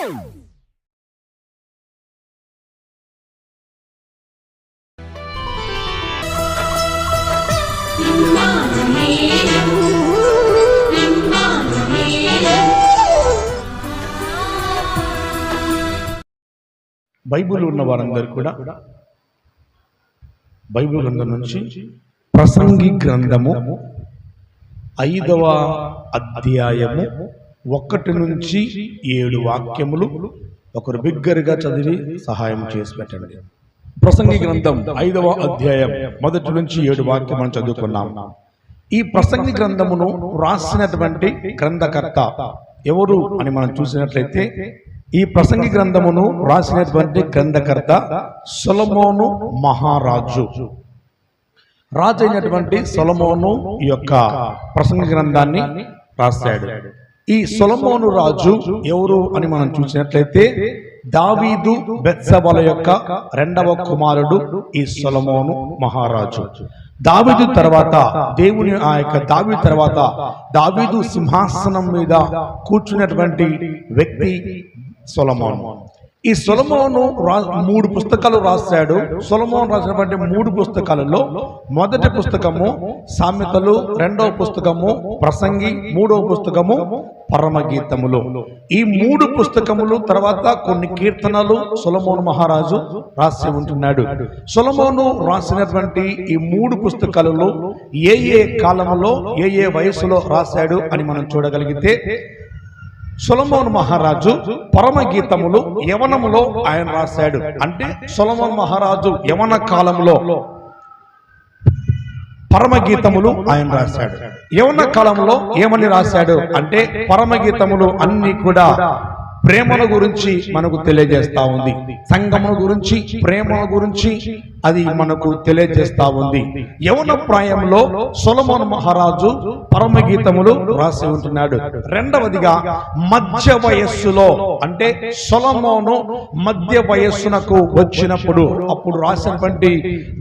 Bible ఉన్న వారందరూ కూడా బైబిల్ గ్రంథం నుంచి ప్రసంగి గ్రంథము 5వ అధ్యాయము 1 నుంచి 7 వాక్యములు ఒకరు బిగ్గరగా చదివి సహాయం చేసి పెట్టండి. ప్రసంగి గ్రంథం 5వ అధ్యాయం 1 నుంచి 7 వాక్యం మనం చదువుకున్నాం. ఈ ప్రసంగి గ్రంథమును రాసినటువంటి గ్రంథకర్త ఎవరు అని మనం చూసినట్లయితే, ఈ ప్రసంగి గ్రంథమును రాసినటువంటి గ్రంథకర్త సొలొమోను మహారాజు. రాజు అయినటువంటి సొలొమోను ఈ యొక్క ప్రసంగి గ్రంథాన్ని రాశాడు. ఈ సొలొమోను రాజు ఎవరు అని మనం చూసినట్లయితే, దావీదు బెత్షెబల యొక్క 2వ కుమారుడు ఈ సొలొమోను మహారాజు. దావీదు తర్వాత దావీదు తర్వాత దావీదు సింహాసనం మీద కూర్చున్నటువంటి వ్యక్తి సొలొమోను. ఈ సొలొమోను 3 పుస్తకాలు రాశాడు. సొలొమోను రాసినటువంటి 3 పుస్తకాలలో మొదటి పుస్తకము సామెతలు, 2వ పుస్తకము ప్రసంగి, 3వ పుస్తకము పరమగీతములు. ఈ 3 పుస్తకములు తర్వాత కొన్ని కీర్తనలు సొలొమోను మహారాజు రాసి ఉంటున్నాడు. సొలొమోను రాసినటువంటి ఈ 3 పుస్తకాలలో ఏ కాలంలో ఏ వయసులో రాశాడు అని మనం చూడగలిగితే, సొలొమోను మహారాజు పరమగీతములు యవనములో ఆయన రాశాడు. అంటే సొలొమోను మహారాజు యవన కాలంలో పరమగీతములు ఆయన రాశాడు. యవన కాలంలో ఏమని రాశాడు అంటే, పరమగీతములు అన్ని కూడా ప్రేమల గురించి మనకు తెలియజేస్తా ఉంది. సంగముల గురించి, ప్రేమల గురించి అది మనకు తెలియజేస్తా ఉంది. యవన ప్రాయంలో సొలొమోను మహారాజు పరమగీతములు రాసి ఉంటున్నాడు. రెండవదిగా మధ్య వయస్సులో, అంటే సొలొమోను మధ్య వయస్సునకు వచ్చినప్పుడు అప్పుడు రాసినటువంటి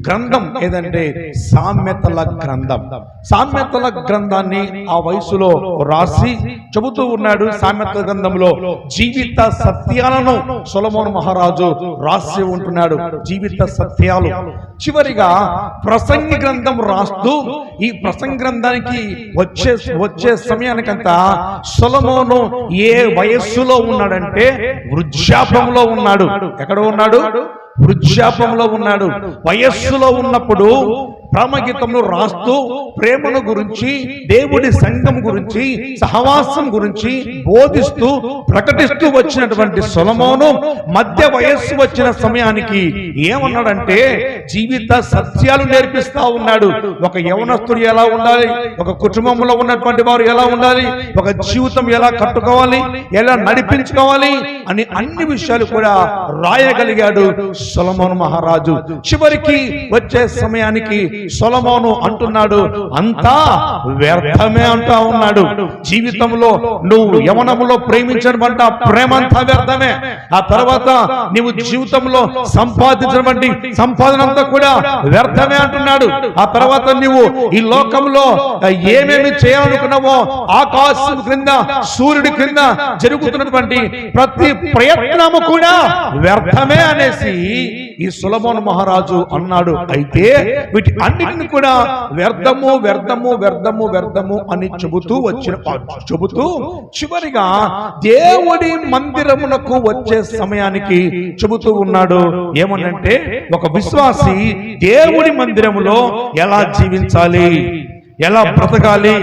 గ్రంథం ఏదంటే సామెతల గ్రంథం. సామెతల గ్రంథాన్ని ఆ వయసులో రాసి చెబుతూ ఉన్నాడు. సామెతల గ్రంథంలో జీవిత సత్యాలను సొలొమోను మహారాజు రాసి ఉంటున్నాడు. జీవిత సత్యాలు. చివరిగా ప్రసంగి గ్రంథం రాస్తూ, ఈ ప్రసంగి గ్రంథానికి వచ్చే సమయానికంతా సొలొమోను ఏ వయస్సులో ఉన్నాడంటే వృద్ధాప్యంలో ఉన్నాడు. ఎక్కడ ఉన్నాడు? వృద్ధాప్యంలో ఉన్నాడు. వయస్సులో ఉన్నప్పుడు పరమగీతంలో రాస్తూ ప్రేమను గురించి, దేవుడి సంఘం గురించి, సహవాసం గురించి బోధిస్తూ ప్రకటిస్తూ వచ్చినటువంటి సొలొమోను మధ్య వయస్సు వచ్చిన సమయానికి ఏమన్నాడంటే జీవిత సత్యాలు నేర్పిస్తా ఉన్నాడు. ఒక యవనస్తుడు ఎలా ఉండాలి, ఒక కుటుంబంలో ఉన్నటువంటి వారు ఎలా ఉండాలి, ఒక జీవితం ఎలా కట్టుకోవాలి, ఎలా నడిపించుకోవాలి అని అన్ని విషయాలు కూడా రాయగలిగాడు సొలొమోను మహారాజు. చివరికి వచ్చే సమయానికి సొలొమోను అంటున్నాడు, అంతా వ్యర్థమే అంటా ఉన్నాడు. జీవితంలో నువ్వు యవనములో ప్రేమించినటువంటి ప్రేమంతా వ్యర్థమే. ఆ తర్వాత నీవు జీవితంలో సంపాదించినటువంటి సంపాదన అంతా కూడా వ్యర్థమే అంటున్నాడు. ఆ తర్వాత నీవు ఈ లోకంలో ఏమేమి చేయాలనుకున్నావో ఆకాశం క్రింద, సూర్యుడి క్రింద జరుగుతున్నటువంటి ప్రతి ప్రయత్నము కూడా వ్యర్థమే అనేసి ఈ సొలొమోను మహారాజు అన్నాడు. అయితే వీటి అన్నిటిని కూడా వ్యర్థము వ్యర్థము వ్యర్థము వ్యర్థము అని చెబుతూ చివరిగా దేవుడి మందిరమునకు వచ్చే సమయానికి చెబుతూ ఉన్నాడు. ఏమనంటే, ఒక విశ్వాసి దేవుడి మందిరములో ఎలా జీవించాలి, ఎలా బ్రతకాలి.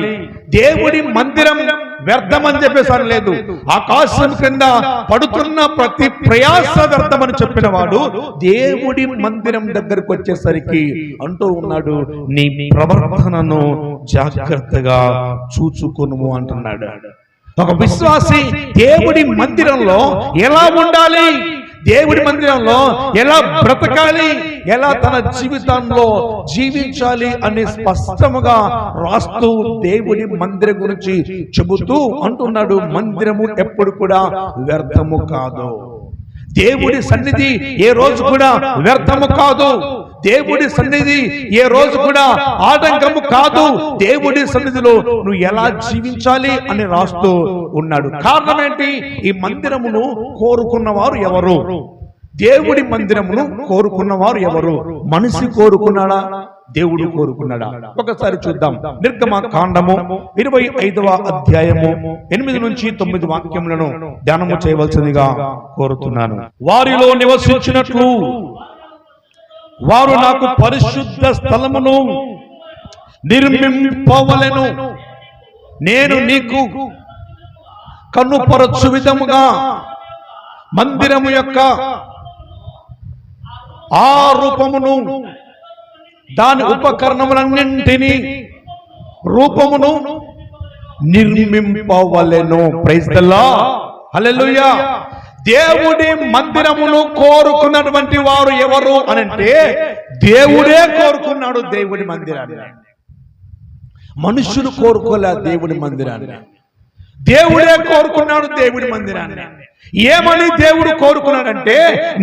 దేవుడి మందిరం వ్యర్థమని చెప్పేసాను లేదు. ఆకాశం కింద పడుతున్న ప్రతి ప్రయాస వ్యర్థమని చెప్పిన వాడు దేవుడి మందిరం దగ్గరకు వచ్చేసరికి అంటూ ఉన్నాడు, నీ ప్రవర్తనను జాగ్రత్తగా చూచుకొనుము అంటున్నాడు. ఒక విశ్వాసి దేవుడి మందిరంలో ఎలా ఉండాలి, దేవుడి మందిరంలో ఎలా బ్రతకాలి, ఎలా తన జీవితంలో జీవించాలి అని స్పష్టముగా రాస్తూ దేవుడి మందిరం గురించి చెబుతూ అంటున్నాడు, మందిరము ఎప్పుడు కూడా వ్యర్థము కాదు. దేవుడి సన్నిధి ఏ రోజు కూడా వ్యర్థము కాదు. దేవుడి సన్నిధి ఏ రోజు కూడా ఆటంకము కాదు. దేవుడి సన్నిధిలో నువ్వు ఎలా జీవించాలి అని రాస్తూ ఉన్నాడు. కారణం ఏంటి? ఈ మందిరమును కోరుకున్నవారు ఎవరు? దేవుడి మందిరమును కోరుకున్నవారు ఎవరు? మనిషి కోరుకున్నాడా, దేవుడు కోరుకున్నాడా? ఒకసారి చూద్దాం. నిర్గమకాండము 25వ అధ్యాయము 8 నుంచి 9 వాక్యములను ధ్యానము చేయవలసిందిగా కోరుతున్నాను. వారిలో నివసించినట్లు వారు నాకు పరిశుద్ధ స్థలమును నిర్మింపవలెను. నేను నీకు కన్నుపరచు విధముగా మందిరము యొక్క ఆ రూపమును, దాని ఉపకరణములన్నింటినీ రూపమును నిర్మింపవలెను. ప్రైజ్ ది లార్డ్, హల్లెలూయా. దేవుడి మందిరమును కోరుకున్నటువంటి వారు ఎవరు అనంటే దేవుడే కోరుకున్నాడు దేవుడి మందిరాన్ని. మనుషులు కోరుకోలే దేవుడి మందిరాన్ని, దేవుడే కోరుకున్నాడు దేవుడి మందిరాన్ని. ఏమని దేవుడు కోరుకున్నాడంటే,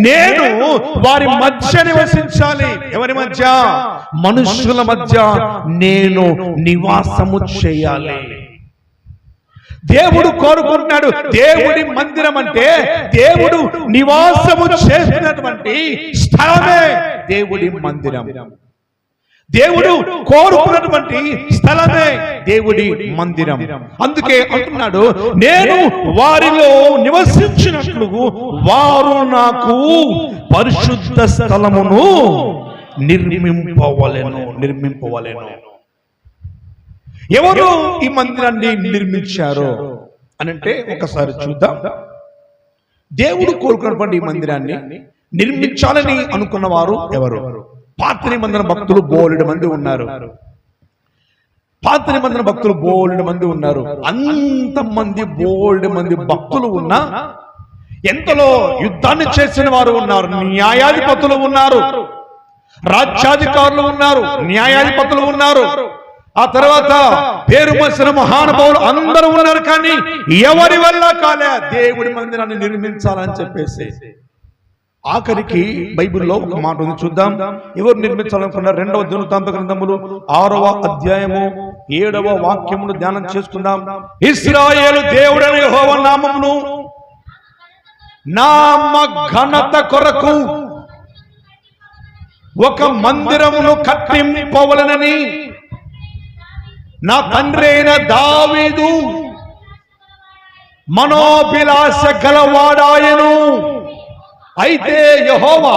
నేను వారి మధ్య నివసించాలి. ఎవరి మధ్య? మనుషుల మధ్య నేను నివాసము చేయాలి. దేవుడు కోరుకుంటున్నాడు. దేవుడి మందిరం అంటే దేవుడు నివాసము చేసినటువంటి స్థలమే దేవుడి మందిరం. దేవుడు కోరుకున్నటువంటి స్థలమే దేవుడి మందిరం. అందుకే అంటున్నాడు, నేను వారిలో నివసించినట్లు వారు నాకు పరిశుద్ధ స్థలమును నిర్మింపవలెను. ఎవరు ఈ మందిరాన్ని నిర్మించారు అనంటే ఒకసారి చూద్దాం. దేవుడు కోరుకున్నటువంటి ఈ మందిరాన్ని నిర్మించాలని అనుకున్న వారు ఎవరు? పాత నిబంధన భక్తులు బోలెడు మంది ఉన్నారు. పాత నిబంధన భక్తులు బోలెడు మంది ఉన్నారు. అంతమంది బోలెడు మంది భక్తులు ఉన్నా ఎంతలో యుద్ధాన్ని చేసిన వారు ఉన్నారు, న్యాయాధిపతులు ఉన్నారు, రాజ్యాధికారులు ఉన్నారు, న్యాయాధిపతులు ఉన్నారు, ఆ తర్వాత పేరు మోసిన మహానుభావులు అందరూ ఉన్నారు. కానీ ఎవరి వల్ల కాలే దేవుడి మందిరాన్ని నిర్మించాలని చెప్పేసి. ఆఖరికి బైబిల్లో ఒక మాట ఉంది, చూద్దాం. ఎవరు నిర్మించాలనుకున్నారు? 2వ దినవృత్తాంత గ్రంథములు 6వ అధ్యాయము 7వ వాక్యమును ధ్యానం చేసుకుందాం. ఇశ్రాయేలు దేవుడైన యెహోవా నామమును నామ ఘనత కొరకు ఒక మందిరమును కట్టింపవలెనని నా తండ్రి అయిన దావీదు మనోభిలాష గలవాడాయను. అయితే యెహోవా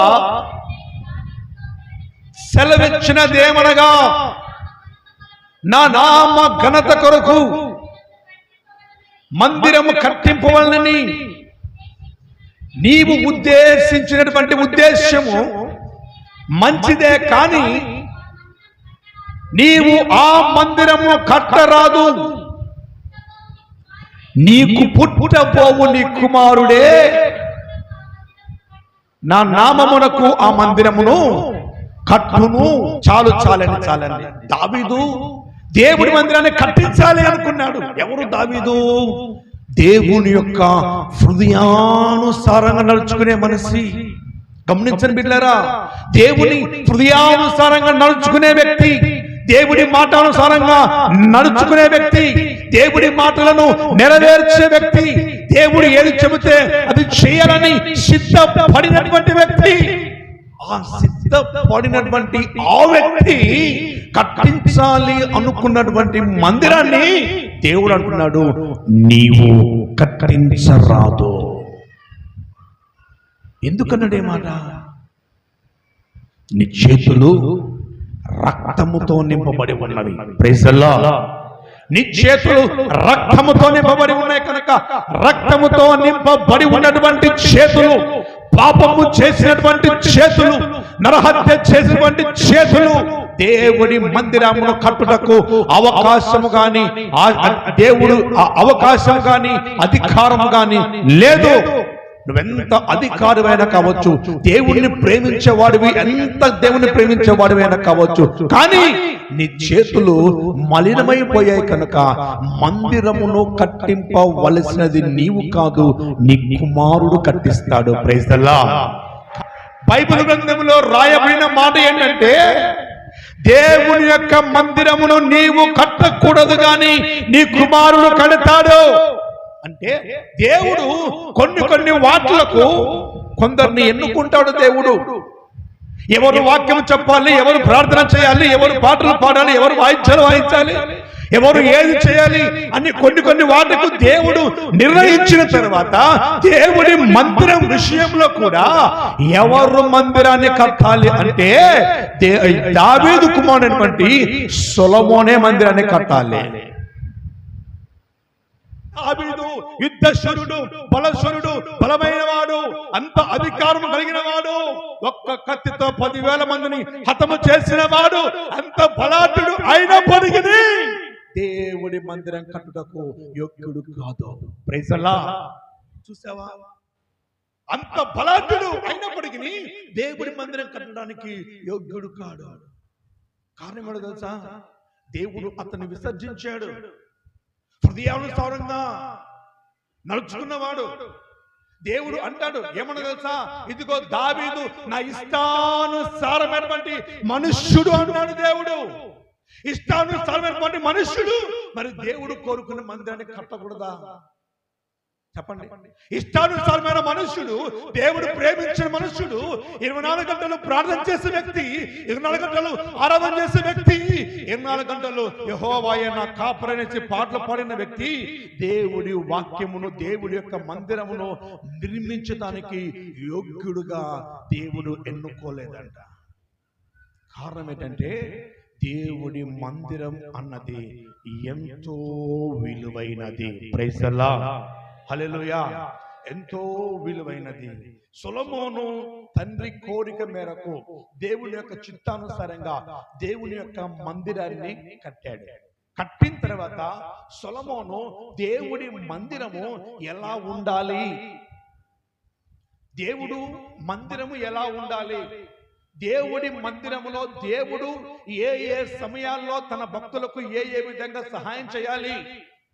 సెలవిచ్చినదేమనగా, నా నామ ఘనత కొరకు మందిరము కట్టింపవలనని నీవు ఉద్దేశించినటువంటి ఉద్దేశము మంచిదే, కానీ నీవు ఆ మందిరము కట్టరాదు. నీకు పుట్టబోవు నీ కుమారుడే నా నామమునకు ఆ మందిరమును కట్టును. చాలండి. దావీదు దేవుడి మందిరాన్ని కట్టించాలి అనుకున్నాడు. ఎవరు దావీదు? దేవుని యొక్క హృదయానుసారంగా నడుచుకునే మనిషి. గమనించండి బిడ్డలారా, దేవుని హృదయానుసారంగా నడుచుకునే వ్యక్తి, దేవుడి మాటానుసారంగా నడుచుకునే వ్యక్తి, దేవుడి మాటలను నెరవేర్చే వ్యక్తి, దేవుడు ఏది చెబితే అది చేయాలని సిద్ధపడినటువంటి వ్యక్తి. ఆ సిద్ధపడినటువంటి ఆ వ్యక్తి కట్టించాలి అనుకున్నటువంటి మందిరాన్ని దేవుడు అంటున్నాడు, నీవు కట్టించరాదు. ఎందుకన్నాడే మాట? నీ చేతులు రక్తముతో నింపబడి ఉన్నవి. Praise the Lord. నీ చేతులు రక్తముతో నింపబడి ఉన్నాయి కనుక రక్తముతో నింపబడి ఉన్నటువంటి చేతులు, పాపము చేసినటువంటి చేతులు, నరహత్య చేసినటువంటి చేతులు దేవుడి మందిరమును కట్టుటకు అవకాశము గాని, దేవుడు అవకాశం గాని అధికారము గాని లేదు. నువ్వెంత అధికారమైనా కావచ్చు, దేవుణ్ణి ప్రేమించేవాడివి, ఎంత దేవుని ప్రేమించేవాడివైనా కావచ్చు, కానీ నీ చేతులు మలినమైపోయాయి కనుక మందిరమును కట్టింపవలసినది నీవు కాదు, నీ కుమారుడు కట్టిస్తాడు. Praise the Lord. బైబిల్ గ్రంథంలో రాయబడిన మాట ఏంటంటే, దేవుని యొక్క మందిరమును నీవు కట్టకూడదు గాని నీ కుమారుడు కడతాడు. అంటే దేవుడు కొన్ని వాట్లకు కొందరిని ఎన్నుకుంటాడు. దేవుడు ఎవరు వాక్యం చెప్పాలి, ఎవరు ప్రార్థన చేయాలి, ఎవరు పాటలు పాడాలి, ఎవరు వాయించాలి, ఎవరు ఏది చేయాలి అని కొన్ని వాటికి దేవుడు నిర్ణయించిన తర్వాత దేవుడి మందిరం విషయంలో కూడా ఎవరు మందిరాన్ని కట్టాలి అంటే దావీదు కుమారుడైనటువంటి సొలొమోనే మందిరాన్ని కట్టాలి. దావీదు యుద్ధశూరుడు, బలశూరుడు, బలమైన వాడు, అంత అధికారం కలిగిన వాడు, ఒక్క కత్తితో 10,000 మందిని హతము చేసిన వాడు, అంత బలాఢ్యుడు అయినప్పటికీ దేవుడి మందిరం కట్టుటకు యోగ్యుడు కాదు. Praise the Lord. చూసావా, అంత బలాఢ్యుడు అయినప్పటికీ దేవుడి మందిరం కట్టడానికి యోగ్యుడు కాడు. కారణం ఏంటో తెలుసా? దేవుడు అతన్ని విసర్జించాడు. హృదయానుసారంగా నడుచుకున్నవాడు. దేవుడు అంటాడు ఏమన్నా తెలుసా? ఇదిగో దావీదు నా ఇష్టానుసారమైనటువంటి మనుష్యుడు అన్నాడు. దేవుడు ఇష్టానుసారమైనటువంటి మనుష్యుడు. మరి దేవుడు కోరుకున్న మందిరాన్ని కట్టకూడదా? చెప్పండి. ఇష్టానుసారమైన మనుష్యుడు, దేవుడు ప్రేమించిన మనుష్యుడు, 24 గంటలు ప్రార్థన చేసే వ్యక్తి, 24 గంటలు ఆరాధన చేసే వ్యక్తి, 24 గంటలు యెహోవాయే నా కాపరనేసి పాటలు పాడిన వ్యక్తి దేవుడి వాక్యమును, దేవుడి యొక్క మందిరమును నిర్మించడానికి యోగ్యుడుగా దేవుడు ఎన్నుకోలేదంట. కారణం ఏంటంటే దేవుడి మందిరం అన్నది ఎంతో విలువైనది. Praise the Lord. హల్లెలూయా. ఎంతో విలువైనది. సొలొమోను తండ్రి కోరిక మేరకు దేవుని యొక్క చిత్తానుసారంగా దేవుని యొక్క మందిరాన్ని కట్టాడు. కట్టిన తర్వాత సొలొమోను దేవుడి మందిరము ఎలా ఉండాలి, దేవుడు మందిరము ఎలా ఉండాలి, దేవుడి మందిరములో దేవుడు ఏ సమయాల్లో తన భక్తులకు ఏ విధంగా సహాయం చేయాలి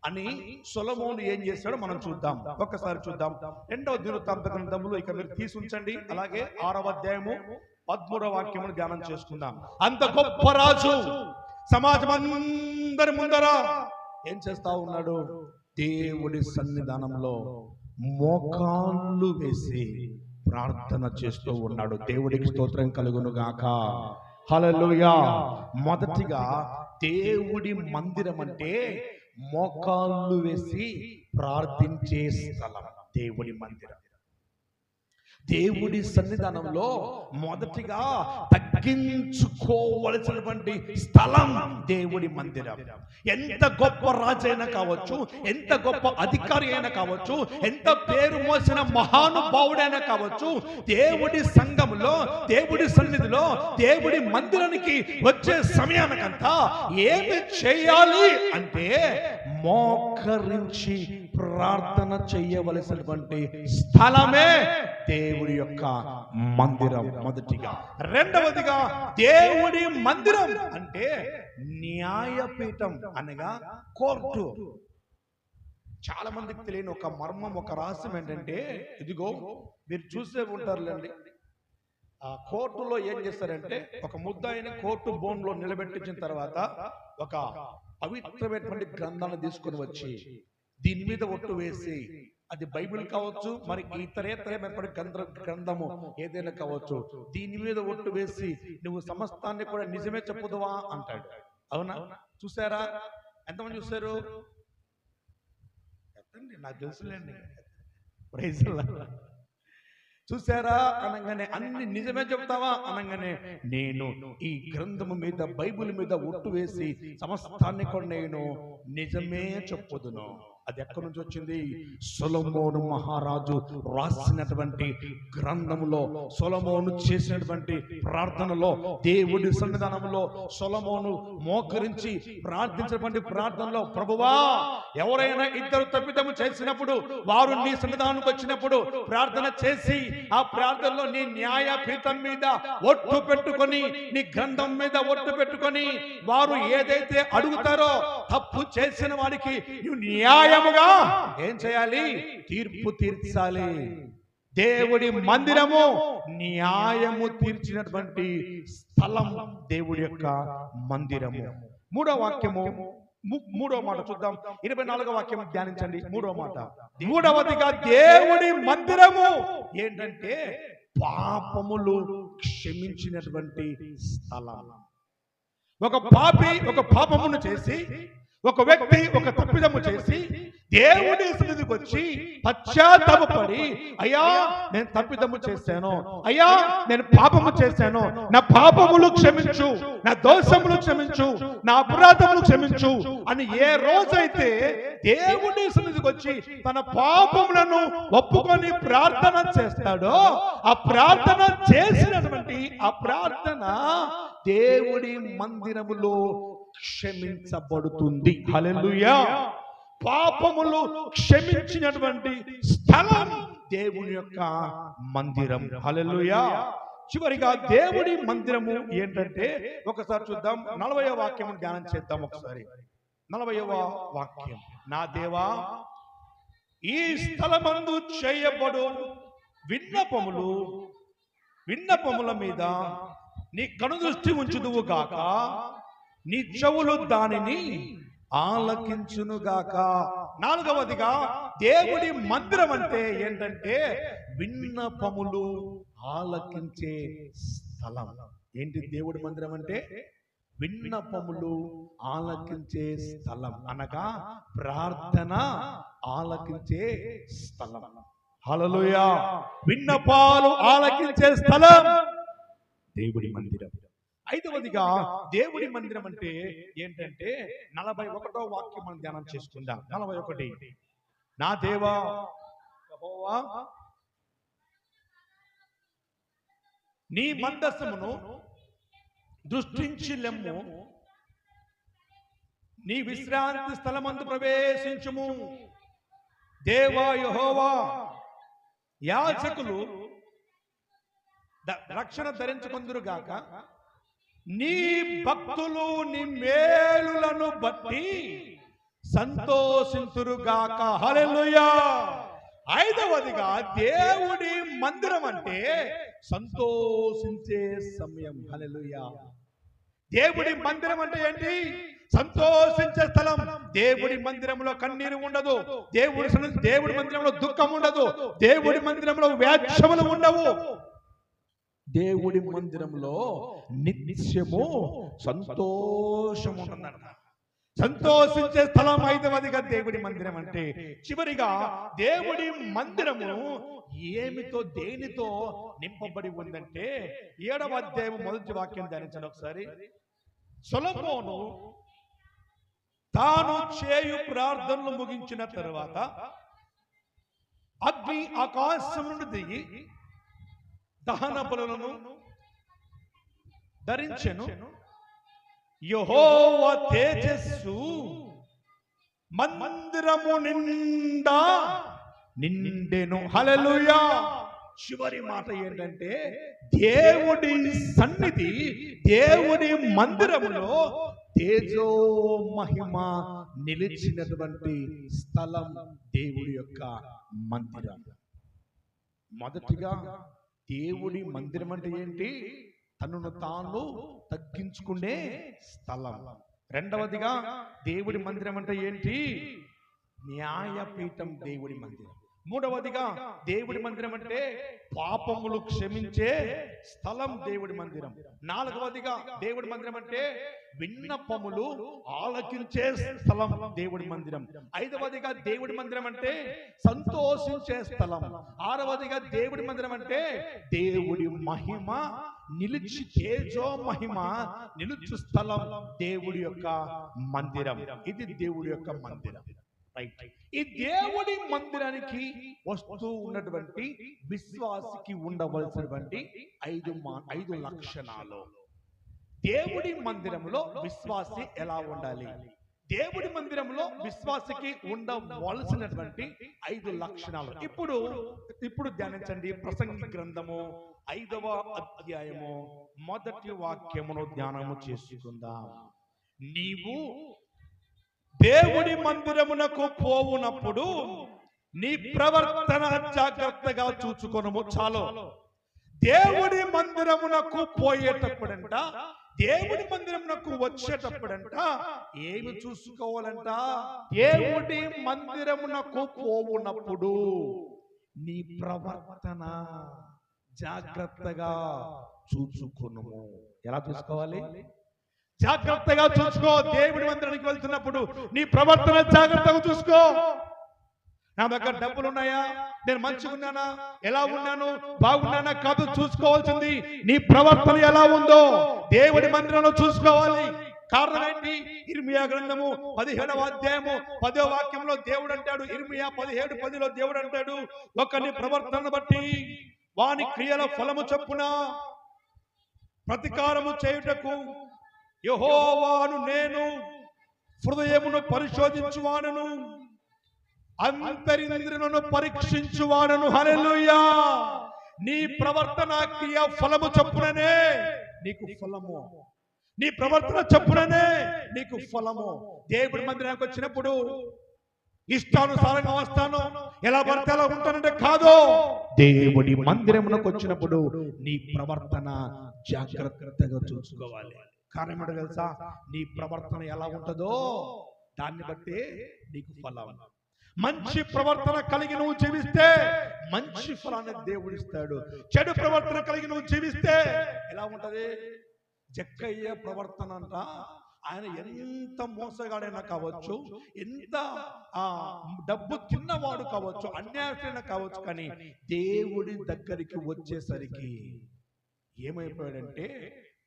అని సొలొమోను ఏం చేశాడో మనం చూద్దాం. ఒక్కసారి చూద్దాం. 2వ దినవృత్తాంత గ్రంథములో ఇక మీరు తీసుంచండి. అలాగే 6వ అధ్యాయము 13వ వాక్యమును ధ్యానం చేసుకుందాం. అంత గొప్ప రాజు సమాజం అందరి ముందర ఏం చేస్తా ఉన్నాడు? దేవుడి సన్నిధానంలో మోకాళ్ళు వేసి ప్రార్థన చేస్తూ ఉన్నాడు. దేవుడికి స్తోత్రం కలుగును గాక. హల్లెలూయా. మొదటిగా దేవుడి మందిరం అంటే మోకాళ్ళు వేసి ప్రార్థించే స్థలం. దేవుడి మందిరం, దేవుడి సన్నిధానంలో మొదటిగా తగ్గించుకోవలసినటువంటి స్థలం దేవుడి మందిరం. ఎంత గొప్ప రాజైనా కావచ్చు, ఎంత గొప్ప అధికారి అయినా కావచ్చు, ఎంత పేరు మోసిన మహానుభావుడైనా కావచ్చు, దేవుడి సంఘంలో, దేవుడి సన్నిధిలో, దేవుడి మందిరానికి వచ్చే సమయానికంతా ఏమి చేయాలి అంటే మోకరించి ప్రార్థన చేయవలసినటువంటి స్థలమే దేవుడి యొక్క మందిరం. మొదటిగా. రెండవదిగా దేవుడి మందిరం అంటే న్యాయపీఠం అనగా కోర్టు. చాలా మందికి తెలియని ఒక మర్మం, ఒక రహస్యం ఏంటంటే, ఇదిగో మీరు చూసే ఉంటారులేండి, ఆ కోర్టులో ఏం చేస్తారంటే ఒక ముద్దాయిని కోర్టు బోన్లో నిలబెట్టించిన తర్వాత ఒక పవిత్రమైనటువంటి గ్రంథాన్ని తీసుకుని వచ్చి దీని మీద ఒట్టు వేసి, అది బైబిల్ కావచ్చు, మరి ఇతరేతరమైనటువంటి గ్రంథము ఏదైనా కావచ్చు, దీని మీద ఒట్టు వేసి నువ్వు సమస్తాన్ని కూడా నిజమే చెప్పుదువా అంటాడు. అవునా? చూసారా? ఎంతమంది చూసారు? నాకు తెలుసులేండి. Praise the lord. చూసారా అనగానే అన్ని నిజమే చెప్తావా అనగానే నేను ఈ గ్రంథము మీద, బైబిల్ మీద ఒట్టు వేసి సమస్తాన్ని కూడా నేను నిజమే చెప్పుదును. అది ఎక్కడి నుంచి వచ్చింది? సొలొమోను మహారాజు రాసినటువంటి గ్రంథములో, సొలొమోను చేసినటువంటి ప్రార్థనలో, దేవుడి సన్నిధానంలో సొలొమోను మోకరించి ప్రార్థించినటువంటి ప్రార్థనలో, ప్రభువా ఎవరైనా ఇద్దరు తప్పిదము చేసినప్పుడు వారు నీ సన్నిధానానికి వచ్చినప్పుడు ప్రార్థన చేసి ఆ ప్రార్థనలో నీ న్యాయపీఠం మీద ఒట్టు పెట్టుకొని, నీ గ్రంథం మీద ఒట్టు పెట్టుకొని వారు ఏదైతే అడుగుతారో తప్పు చేసిన వారికి న్యాయముగా ఏం చేయాలి? తీర్పు తీర్చాలి. దేవుడి మందిరము న్యాయము తీర్చినటువంటి స్థలం దేవుడి యొక్క మందిరము. మూడవ వాక్యము, మూడవ మాట చూద్దాం. 24వ వాక్యం ధ్యానించండి. మూడవ మాట, మూడవదిగా దేవుడి మందిరము ఏంటంటే పాపములు క్షమించినటువంటి స్థలం. ఒక పాపి ఒక పాపమును చేసి, ఒక వ్యక్తి ఒక తప్పిదము చేసి దేవుడి సన్నిధికి వచ్చి పశ్చాత్తాపపడి, అయ్యా నేను తప్పిదము చేశాను, అయ్యా నేను పాపము చేశాను, నా పాపములు క్షమించు, నా దోషములు క్షమించు, నా అపరాధములు క్షమించు అని ఏ రోజైతే దేవుడి సన్నిధికి వచ్చి తన పాపములను ఒప్పుకొని ప్రార్థన చేస్తాడో, ఆ ప్రార్థన చేసినటువంటి ఆ ప్రార్థన దేవుడి మందిరములో క్షమించబడుతుంది. హల్లెలూయా. పాపములు క్షమించినటువంటి స్థలం దేవుని యొక్క మందిరం. హల్లెలూయా. చివరిగా దేవుడి మందిరము ఏంటంటే ఒకసారి చూద్దాం. 40వ వాక్యం ధ్యానం చేద్దాం ఒకసారి. 40వ వాక్యం, నా దేవా ఈ స్థలమందు చేయబడు విన్నపముల మీద నీ కనుదృష్టి ఉంచుదువు గాక, నీ చెవులు దానిని ఆలకించునుగాక. 4వదిగా దేవుడి మందిరం అంటే ఏంటంటే విన్నపములు ఆలకించే స్థలం. ఏంటి దేవుడి మందిరం అంటే? విన్నపములు ఆలకించే స్థలం, అనగా ప్రార్థన ఆలకించే స్థలం. హల్లెలూయా. విన్నపాలు ఆలకించే స్థలం దేవుడి మందిరం. 5వదిగా దేవుడి మందిరం అంటే ఏంటంటే 41వ వాక్యం మనం ధ్యానం చేసుకుందాం. 41, నా దేవా యెహోవా నీ మందసమును దృష్టించి లెమ్ము, నీ విశ్రాంతి స్థలమందు ప్రవేశించుము. దేవా యెహోవా యాజకులు రక్షణ ధరించుకొందురుగాక, నీ భక్తులు నీ మేలులను బట్టి సంతోషింతురుగాక. హల్లెలూయా. 5వదిగా దేవుడి మందిరం అంటే సంతోషించే సమయం. హల్లెలూయా. దేవుడి మందిరం అంటే ఏంటి? సంతోషించే స్థలం. దేవుడి మందిరంలో కన్నీరు ఉండదు, దేవుడి మందిరంలో దుఃఖం ఉండదు, దేవుడి మందిరంలో వ్యాజ్యములు ఉండవు. దేవుడి మందిరంలో నిత్యము సంతోషం ఉంటుందంట. సంతోషించే స్థలం 5వదిగా దేవుడి మందిరం అంటే. చివరిగా దేవుడి మందిరము ఏమితో దేనితో నింపబడి ఉందంటే 7వ అధ్యాయం 1వ వాక్యం ధ్యానించండి ఒకసారి. సొలొమోను తాను చేయు ప్రార్థనలు ముగించిన తరువాత అగ్ని ఆకాశం నుండి దిగి దహన బలులను ధరించెను. యెహోవా తేజస్సు మందిరము నిండా నిండెను. హల్లెలూయా. చివరి మాట ఏంటంటే దేవుడి సన్నిధి, దేవుడి మందిరములో తేజో మహిమ నిలిచినటువంటి స్థలం దేవుడి యొక్క మందిరం. మొదటిగా దేవుడి మందిరం అంటే ఏంటి? తనను తాను తగ్గించుకునే స్థలం. 2వదిగా దేవుడి మందిరం అంటే ఏంటి? న్యాయపీఠం దేవుడి మందిరం. 3వదిగా దేవుడి మందిరం అంటే పాపములు క్షమించే స్థలం దేవుడి మందిరం. 4వదిగా దేవుడి మందిరం అంటే విన్నపములు ఆలకించే స్థలం దేవుడి మందిరం. 5వదిగా దేవుడి మందిరం అంటే సంతోషించే స్థలం. 6వదిగా దేవుడి మందిరం అంటే దేవుడి మహిమ నిలిచి, తేజో మహిమ నిలుచు స్థలం దేవుడి యొక్క మందిరం. ఇది దేవుడి యొక్క మందిరం. ఈ దేవుడి మందిరానికి వస్తూ ఉన్నటువంటి విశ్వాసికి ఉండవలసినటువంటి 5 లక్షణాలు. దేవుడి మందిరంలో విశ్వాసి ఎలా ఉండాలి? దేవుడి మందిరంలో విశ్వాసికి ఉండవలసినటువంటి 5 లక్షణాలు ఇప్పుడు ధ్యానించండి. ప్రసంగి గ్రంథము 5వ అధ్యాయము 1వ వాక్యమును ధ్యానము చేసుకుందాం. నీవు దేవుడి మందిరమునకు పోవునప్పుడు నీ ప్రవర్తన జాగ్రత్తగా చూచుకొనుము. చాలు. దేవుడి మందిరమునకు పోయేటప్పుడంట, దేవుడి మందిరమునకు వచ్చేటప్పుడంట ఏమి చూసుకోవాలంట? దేవుడి మందిరమునకు పోవునప్పుడు నీ ప్రవర్తన జాగ్రత్తగా చూచుకొనుము. ఎలా చూసుకోవాలి? జాగ్రత్తగా చూసుకో. దేవుడి మందిరానికి వెళ్తున్నప్పుడు నీ ప్రవర్తన జాగ్రత్తగా చూసుకో. నా దగ్గర డబ్బులు ఉన్నాయా, నేను మంచిగా ఉన్నానా, ఎలా ఉన్నాను, బాగున్నానా కాదు చూసుకోవాల్సింది నీ ప్రవర్తన ఎలా ఉందో దేవుడి మందిరంలో చూసుకోవాలి. కారణం ఏంటి? ఇర్మియా గ్రంథము 17వ అధ్యాయము 10వ వాక్యంలో దేవుడు అంటాడు, ఇర్మియా 17:10లో దేవుడు అంటాడు, ఒకని ప్రవర్తన బట్టి వాని క్రియల ఫలము చొప్పున ప్రతికారము చేయుటకు యెహోవాను నేను హృదయమును పరిశోధించువాడను, అంతరింద్రియమును పరీక్షించువాడను. హల్లెలూయా. నీ ప్రవర్తన క్రియ ఫలము చొప్పుననే నీకు ఫలము, నీ ప్రవర్తన చొప్పుననే నీకు ఫలము. దేవుడి మందిరానికి వచ్చినప్పుడు ఇష్టానుసారంగా వస్తాను, ఎలా పడితే అలా ఉంటానంటే కాదు. దేవుడి మందిరమునకు వచ్చినప్పుడు నీ ప్రవర్తన జాగ్రత్తగా చూసుకోవాలి. కారణం ఏంటో తెలుసా? నీ ప్రవర్తన ఎలా ఉంటుందో దాన్ని బట్టి నీకు ఫలం. మంచి ప్రవర్తన కలిగి నువ్వు జీవిస్తే మంచి ఫలాన్ని దేవుడు ఇస్తాడు. చెడు ప్రవర్తన కలిగి నువ్వు జీవిస్తే ఎలా ఉంటది? జక్కయ్య ప్రవర్తన అంట, ఆయన ఎంత మోసగాడైనా కావచ్చు, ఎంత డబ్బు తిన్నవాడు కావచ్చు, అన్యాయమైన కావచ్చు, కానీ దేవుడి దగ్గరికి వచ్చేసరికి ఏమైపోయాడంటే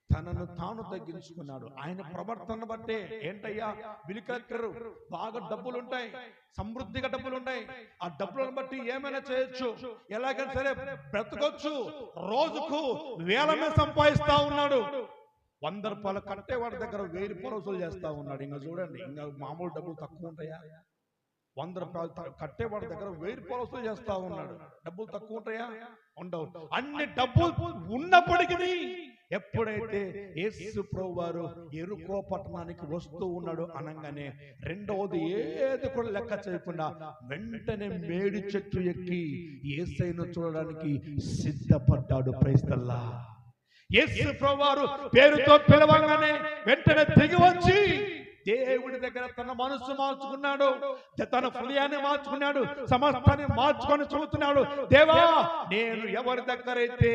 తనను తాను తగ్గించుకున్నాడు. ఆయన ప్రవర్తన బట్టే. ఏంటయ్యా విలికలెక్కరు, బాగా డబ్బులు ఉంటాయి, సమృద్ధిగా డబ్బులు ఉంటాయి, ఆ డబ్బులను బట్టి ఏమైనా చేయొచ్చు, ఎలాగైనా సరే బ్రతకొచ్చు, రోజుకు వేలమే సంపాదిస్తా ఉన్నాడు. 100 రూపాయలు కట్టేవాడి దగ్గర 1000 రూపాయలు వసూలు చేస్తా ఉన్నాడు. ఇంకా చూడండి, ఇంకా మామూలు డబ్బులు తక్కువ ఉంటాయా? 100 రూపాయలు కట్టేవాడి దగ్గర 1000 రూపాయలు వసూలు చేస్తా ఉన్నాడు. డబ్బులు తక్కువ ఉంటాయా? ఉండవు. అన్ని డబ్బులు ఉన్నప్పటికీ ఎప్పుడైతే యేసు ప్రభువు వారు యెరికో పట్టణానికి వస్తూ ఉన్నాడు అనగానే రెండవది ఏది కూడా లెక్క చేయకుండా వెంటనే మేడి చెట్టు ఎక్కి యేసయ్యను చూడడానికి సిద్ధపడ్డాడు. Praise the Lord. యేసు ప్రభువు వారు పేరుతో పిలవగానే వెంటనే దిగి వచ్చి దేవుడి దగ్గర తన మనసు మార్చుకున్నాడు, తన హృదయాన్ని మార్చుకున్నాడు, సమస్తాన్ని మార్చుకొని చూస్తున్నాడు. దేవా, నేను ఎవరి దగ్గర అయితే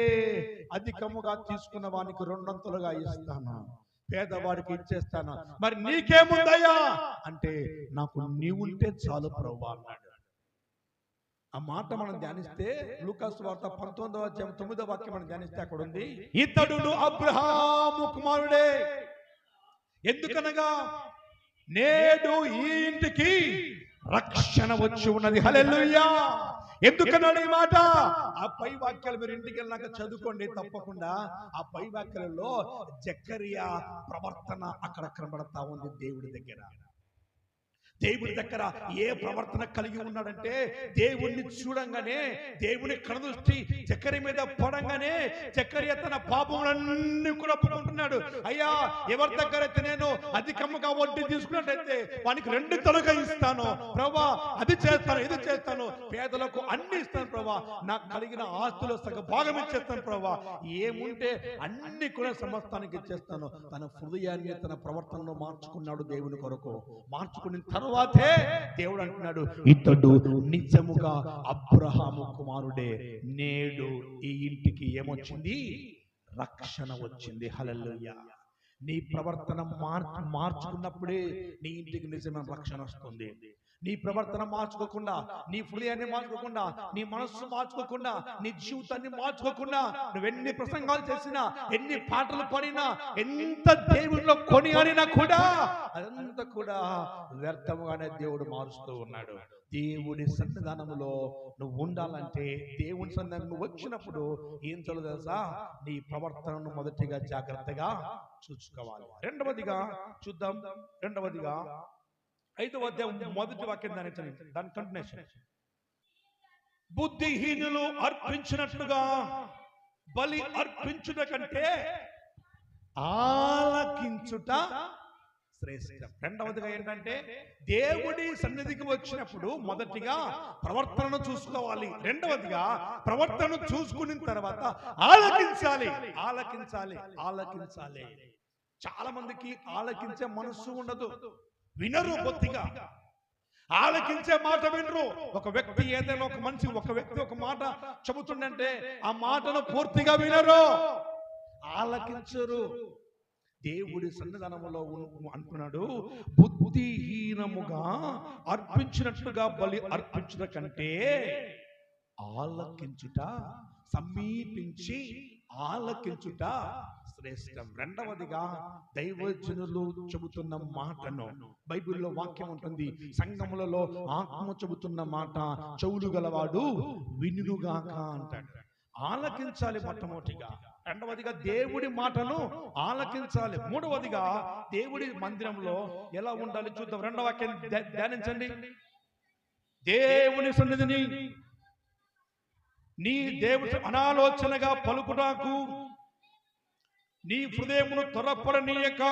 అధికముగా తీసుకున్న వానికి 200గా ఇస్తాను, పేదవాడికి ఇచ్చేస్తాను, మరి నీకేముందయ్యా అంటే నాకు నీవుంటే చాలు ప్రభువా అన్నాడు. ఆ మాట మనం ధ్యానిస్తే లూకాసు వార్త 19వ అధ్యాయం 9వ వాక్యం మనం ధ్యానిస్తే అక్కడ ఉంది, ఇతడును అబ్రహాము కుమారుడే, ఎందుకనగా నేడు ఈ ఇంటికి రక్షణ వచ్చి ఉన్నది. హల్లెలూయా. ఎందుకన్నాడు ఈ మాట? ఆ పై వాక్యాలు మీరు ఇంటికి వెళ్ళినాక చదువుకోండి తప్పకుండా. ఆ పై వాక్యాలలో జకరియా ప్రవర్తన అక్కడ కనబడతా ఉంది. దేవుడి దగ్గర ఏ ప్రవర్తన కలిగి ఉన్నాడంటే, దేవుణ్ణి చూడంగానే దేవుని కనుదృష్టి జకర్యా మీద పడంగానే జకర్యా తన పాపములన్నీ కూడా ఒప్పుకుంటున్నాడు. అయ్యా, ఎవరి దగ్గర అయితే నేను అధికముగా వడ్డీ తీసుకున్నట్టయితే వానికి 2 తలుగా ఇస్తాను ప్రభువా, అది చేస్తాను, ఇది చేస్తాను, పేదలకు అన్ని ఇస్తాను ప్రభువా, నాకు కలిగిన ఆస్తులో సగ భాగం ఇచ్చేస్తాను ప్రభువా, ఏముంటే అన్ని కూడా సమస్తానికి ఇచ్చేస్తాను. తన హృదయాన్ని తన ప్రవర్తనను మార్చుకున్నాడు దేవుని కొరకు. మార్చుకున్న తర్వాతే దేవుడు అంటున్నాడు, ఇతడు నిజముగా అబ్రహాము కుమారుడే, నేడు ఈ ఇంటికి ఏమొచ్చింది? రక్షణ వచ్చింది. హల్లెలూయా. నీ ప్రవర్తన మార్చుకున్నప్పుడే నీ ఇంటికి నిజమైన రక్షణ వస్తుంది. నీ ప్రవర్తన మార్చుకోకుండా, నీ హృదయాన్ని మార్చుకోకుండా, నీ మనస్సు మార్చుకోకుండా, నీ జీవితాన్ని మార్చుకోకుండా నువ్వెన్ని ప్రసంగాలు చేసినా, ఎన్ని పాటలు పాడినా, ఎంత దేవుడిలో కొనియాడినా కూడా అదంతా కూడా వ్యర్థముగానే దేవుడు మారుస్తూ ఉన్నాడు. దేవుడి సన్నిధానంలో నువ్వు ఉండాలంటే, దేవుని సన్నిధానం నువ్వు వచ్చినప్పుడు ఏం చేయాలో తెలుసా? నీ ప్రవర్తనను మొదటిగా జాగ్రత్తగా చూసుకోవాలి. రెండవదిగా చూద్దాం. 5వ అధ్యాయం 1వ వాక్యం దాని కంటిన్యూషన్. బుద్ధిహీనులు అర్పించినట్లుగా బలి అర్పించుట కంటే ఆలకించుట శ్రేష్టం. రెండవదిగా ఏంటంటే దేవుడి సన్నిధికి వచ్చినప్పుడు మొదటిగా ప్రవర్తనను చూసుకోవాలి. రెండవదిగా ప్రవర్తనను చూసుకున్న తర్వాత ఆలకించాలి. ఆలకించాలి ఆలకించాలి చాలా మందికి ఆలకించే మనస్సు ఉండదు, వినరు. బొత్తిగా ఆలకించే మాట వినరు. ఒక వ్యక్తి ఏదైనా ఒక మనిషి ఒక వ్యక్తి ఒక మాట చెబుతుందంటే ఆ మాటను పూర్తిగా వినరు, ఆలకించరు. దేవుడి సన్నిధానములో అంటున్నాడు, బుద్ధిహీనముగా అర్పించినట్టుగా బలి అర్పించుట కంటే ఆలకించుట, సమీపించి ఆలకించుట శ్రేష్టం. రెండవదిగా దైవజనులు చెబుతున్న మాటను, బైబిల్లో వాక్యం ఉంటుంది, సంఘములలో ఆత్మ చెబుతున్న మాట చెవులు గలవాడు వినుగాక అంటాడు. ఆలకించాలి మొట్టమొదటిగా. రెండవదిగా దేవుడి మాటను ఆలకించాలి. మూడవదిగా దేవుడి మందిరంలో ఎలా ఉండాలి చూద్దాం. రెండవ వాక్యం ధ్యానించండి. దేవుని సన్నిధిని నీ దేవుడు అనాలోచనగా పలుకుటాకు నీ హృదయమును త్వరపడనీయక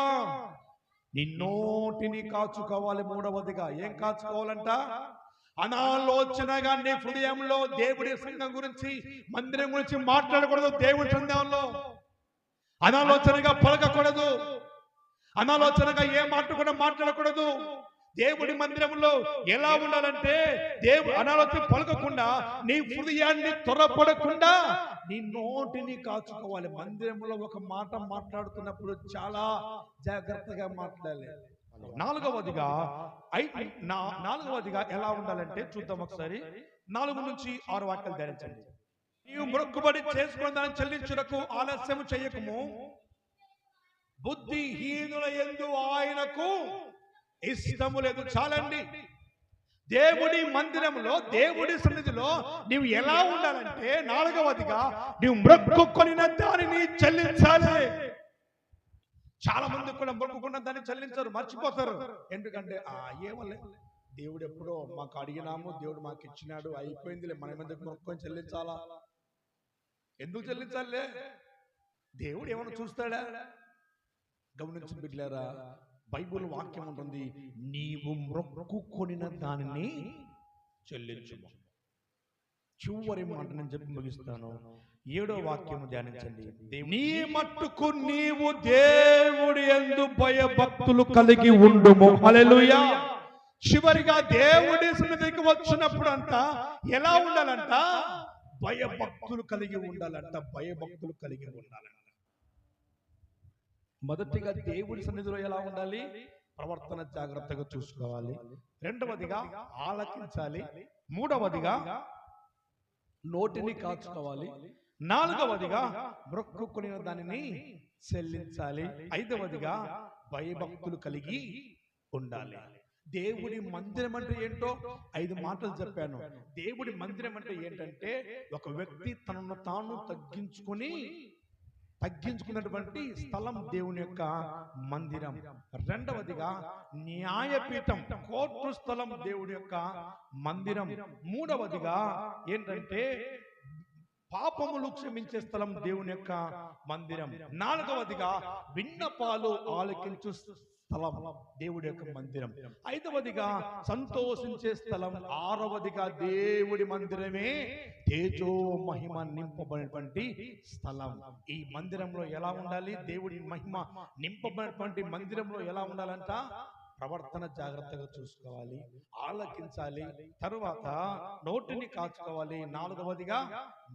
నీ నోటిని కాచుకోవాలి. మూడవదిగా ఏం కాచుకోవాలంట? అనాలోచనగా నీ హృదయంలో దేవుడి సంఘం గురించి, మందిరం గురించి మాట్లాడకూడదు. దేవుడి సంఘంలో అనాలోచనగా పలకకూడదు, అనాలోచనగా ఏ మాట కూడా మాట్లాడకూడదు. దేవుడి మందిరంలో ఎలా ఉండాలంటే దేవుడు అనాలోచన పలకకుండా, నీ హృదయాన్ని త్వరపడకుండా నీ నోటిని కాచుకోవాలి. మందిరంలో ఒక మాట మాట్లాడుతున్నప్పుడు చాలా జాగ్రత్తగా మాట్లాడాలి. నాలుగవదిగా ఎలా ఉండాలంటే చూద్దాం ఒకసారి. 4 నుంచి 6 వాక్యాలు ధ్యానించండి. నీవు మొక్కుబడి చేసుకున్న దాన్ని చెల్లించుటకు ఆలస్యం చేయకము, బుద్ధిహీనుల యందు ఆయనకు ఇష్టము లేదు. చాలండి. దేవుడి మందిరంలో, దేవుడి సన్నిధిలో నీవు ఎలా ఉండాలంటే, 4వదిగా నీవు మొక్కుకొనిన దానిని చెల్లించాలి. చాలా మంది కూడా మొక్కుకున్న దాన్ని చెల్లించరు, మర్చిపోతారు. ఎందుకంటే ఏమలే, దేవుడు ఎప్పుడో మాకు అడిగినాము, దేవుడు మాకు ఇచ్చినాడు, అయిపోయిందిలే, మన ఎందుకు మొక్కుకొని చెల్లించాలా? ఎందుకు చెల్లించాలే? దేవుడు ఏమైనా చూస్తాడా? గమనించి బిడ్డలారా, బైబిల్ వాక్యం ఉంటుంది, నీవు మొక్కుకొనిన దానిని చెల్లించుము. చివరి మాట నేను చెప్పి ముగిస్తాను. 7వ వాక్యం ధ్యానించండి. నీ మట్టుకు నీవు దేవుడి యందు భయభక్తులు కలిగి ఉండుము. హల్లెలూయా. చివరిగా దేవుడి సన్నిధికి వచ్చినప్పుడు అంట ఎలా ఉండాలంట? భయభక్తులు కలిగి ఉండాలంట. భయభక్తులు కలిగి ఉండాలంట. మొదటిగా దేవుడి సన్నిధిలో ఎలా ఉండాలి? ప్రవర్తన జాగ్రత్తగా చూసుకోవాలి. రెండవదిగా ఆలకించాలి. మూడవదిగా నోటిని కాచుకోవాలి. 4వదిగా మొక్కుకునే దానిని చెల్లించాలి. 5వదిగా భయభక్తులు కలిగి ఉండాలి. దేవుడి మందిరం అంటే ఏంటో 5 మాటలు చెప్పాను. దేవుడి మందిరం అంటే ఏంటంటే ఒక వ్యక్తి తనను తాను తగ్గించుకున్నటువంటి స్థలం దేవుని యొక్క మందిరం. రెండవదిగా న్యాయపీఠం, కోర్టు స్థలం దేవుడి యొక్క మందిరం. మూడవదిగా ఏంటంటే పాపములు క్షమించే స్థలం దేవుని యొక్క మందిరం. 4వదిగా విన్నపాలు ఆలకించు స్థలం దేవుడి యొక్క మందిరం. 5వదిగా సంతోషించే స్థలం. 6వదిగా దేవుడి మందిరమే తేజో మహిమ నింపబడినటువంటి స్థలం. ఈ మందిరంలో ఎలా ఉండాలి? దేవుడి మహిమ నింపబడినటువంటి మందిరంలో ఎలా ఉండాలంట? ప్రవర్తన జాగ్రత్తగా చూసుకోవాలి, ఆలకించాలి. తరువాత నోటిని కాచుకోవాలి. 4వదిగా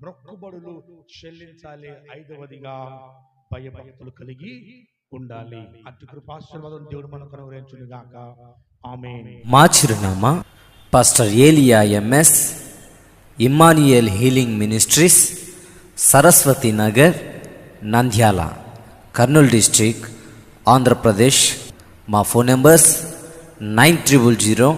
మొక్కుబడులు చెల్లించాలి. 5వదిగా భయభక్తులు కలిగి ఉండాలి. అటు కృపాశీర్వాదం దేవుడు మనకు అనుగ్రహించును గాక. ఆమేన్. మా చిరునామా పాస్టర్ ఏలియా MS, Emmanuel healing ministries, Saraswati Nagar, Nandyal, Kurnool district, Andhra Pradesh. మా ఫోన్ నెంబర్స్ 900020